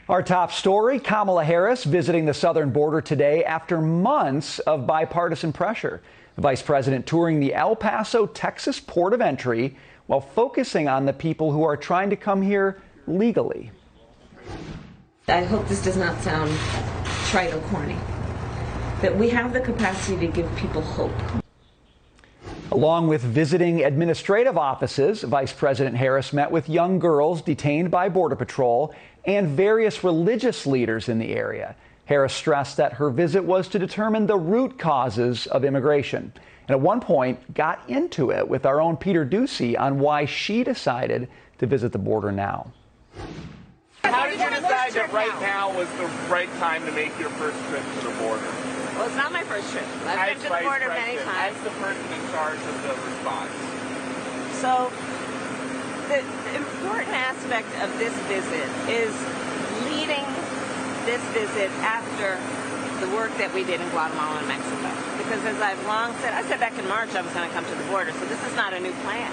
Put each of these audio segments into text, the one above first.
Our top story, Kamala Harris visiting the southern border today after months of bipartisan pressure. The vice president touring the El Paso, Texas port of entry while focusing on the people who are trying to come here legally. I hope this does not sound trite or corny, that we have the capacity to give people hope. Along with visiting administrative offices, Vice President Harris met with young girls detained by Border Patrol and various religious leaders in the area. Harris stressed that her visit was to determine the root causes of immigration, and at one point got into it with our own Peter Ducey on why she decided to visit the border now. How did you decide that right now was the right time to make your first trip to the border? Well, it's not my first trip. I've been to the border many times. As the person in charge of the response. So, the important aspect of this visit is leading this visit after the work that we did in Guatemala and Mexico. Because as I've long said, I said back in March I was going to come to the border, so this is not a new plan.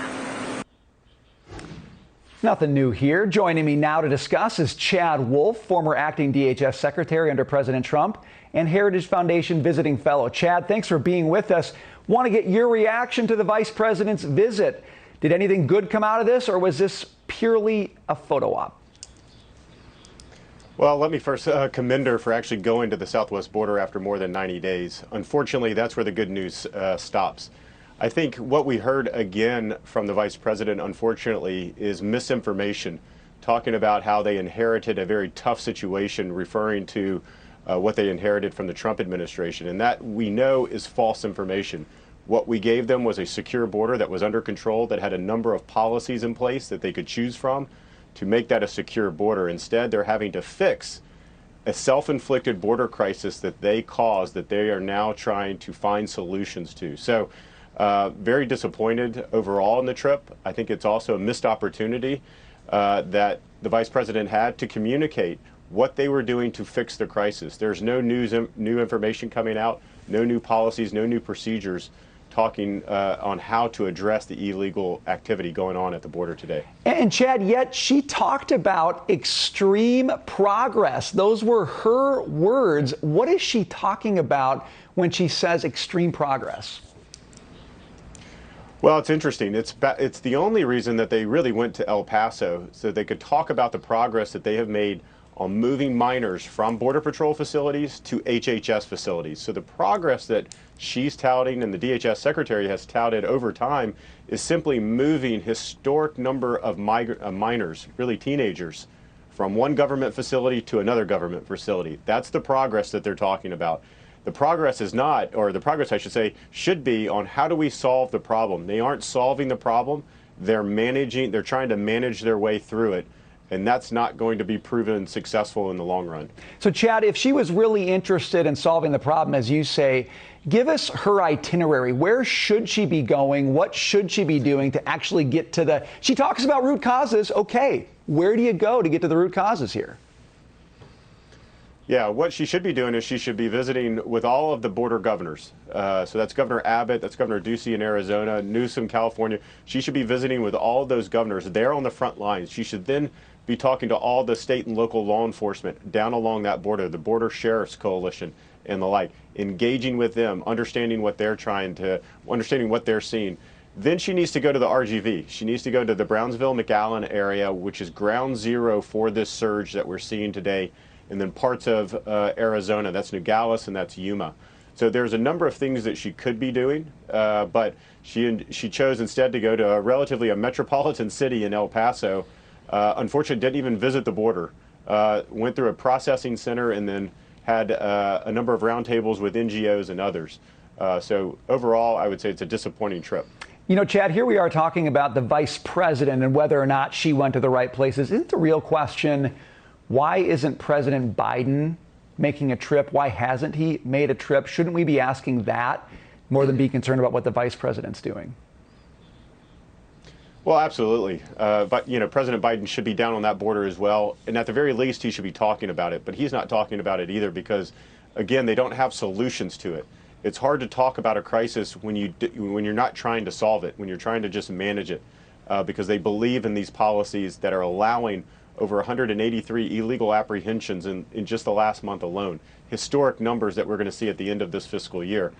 Nothing new here. Joining me now to discuss is Chad Wolf, former acting DHS secretary under President Trump and Heritage Foundation visiting fellow. Chad, thanks for being with us. Want to get your reaction to the vice president's visit. Did anything good come out of this, or was this purely a photo op? Well, let me first commend her for actually going to the southwest border after more than 90 days. Unfortunately, that's where the good news stops. I think what we heard again from the vice president, unfortunately, is misinformation, talking about how they inherited a very tough situation, referring to what they inherited from the Trump administration. And that we know is false information. What we gave them was a secure border that was under control, that had a number of policies in place that they could choose from to make that a secure border. Instead, they're having to fix a self-inflicted border crisis that they caused, that they are now trying to find solutions to. So very disappointed overall in the trip. I think it's also a missed opportunity that the vice president had to communicate what they were doing to fix the crisis. There's no new information coming out, no new policies, no new procedures talking on how to address the illegal activity going on at the border today. And Chad, yet she talked about extreme progress. Those were her words. What is she talking about when she says extreme progress? Well, it's interesting. It's the only reason that they really went to El Paso, so they could talk about the progress that they have made on moving minors from Border Patrol facilities to HHS facilities. So the progress that she's touting and the DHS secretary has touted over time is simply moving historic number of minors, really teenagers, from one government facility to another government facility. That's the progress that they're talking about. The progress is not, or the progress I should say, should be on how do we solve the problem. They aren't solving the problem. They're trying to manage their way through it. And that's not going to be proven successful in the long run. So, Chad, if she was really interested in solving the problem, as you say, give us her itinerary. Where should she be going? What should she be doing to actually get to the... She talks about root causes. Okay, where do you go to get to the root causes here? Yeah, what she should be doing is she should be visiting with all of the border governors. So that's Governor Abbott, that's Governor Ducey in Arizona, Newsom, California. She should be visiting with all of those governors. They're on the front lines. She should then be talking to all the state and local law enforcement down along that border, the Border Sheriff's Coalition and the like, engaging with them, understanding what they're understanding what they're seeing. Then she needs to go to the RGV. She needs to go to the Brownsville-McAllen area, which is ground zero for this surge that we're seeing today, and then parts of Arizona. That's Nogales and that's Yuma. So there's a number of things that she could be doing, but she chose instead to go to a metropolitan city in El Paso. Unfortunately, didn't even visit the border. Went through a processing center and then had a number of roundtables with NGOs and others. So overall, I would say it's a disappointing trip. You know, Chad, here we are talking about the vice president and whether or not she went to the right places. Isn't the real question, why isn't President Biden making a trip? Why hasn't he made a trip? Shouldn't we be asking that more than be concerned about what the vice president's doing? Well, absolutely. But, you know, President Biden should be down on that border as well. And at the very least, he should be talking about it. But he's not talking about it either because, again, they don't have solutions to it. It's hard to talk about a crisis when you're not trying to solve it, when you're trying to just manage it, because they believe in these policies that are allowing over 183 illegal apprehensions in just the last month alone. Historic numbers that we're going to see at the end of this fiscal year.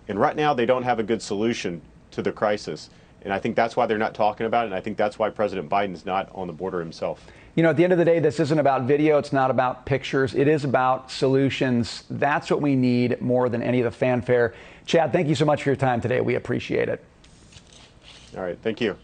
And right now, they don't have a good solution to the crisis. And I think that's why they're not talking about it, and I think that's why President Biden's not on the border himself. You know, at the end of the day, this isn't about video. It's not about pictures. It is about solutions. That's what we need more than any of the fanfare. Chad, thank you so much for your time today. We appreciate it. All right. Thank you.